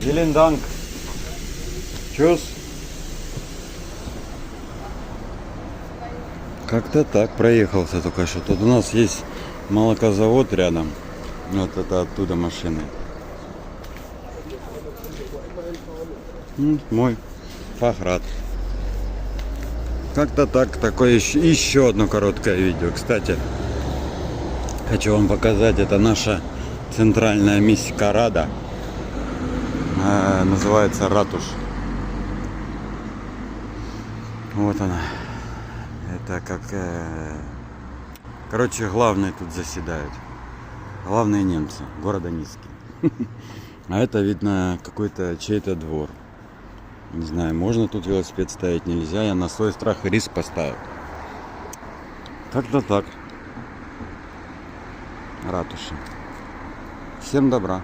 Виленданг. Чус. Как-то так проехался только что. Тут у нас есть молокозавод рядом. Вот это оттуда машины. Мой Фахрат. Как-то так. Такое еще одно короткое видео. Кстати, хочу вам показать. Это наша центральная миська-рада. Называется Ратуш. Вот она. Это как... Короче, главные тут заседают. Главные немцы. Города Низкий. А это, видно, какой-то чей-то двор. Не знаю, можно тут велосипед ставить, нельзя. Я на свой страх и риск поставил. Как-то так. Ратуша. Всем добра.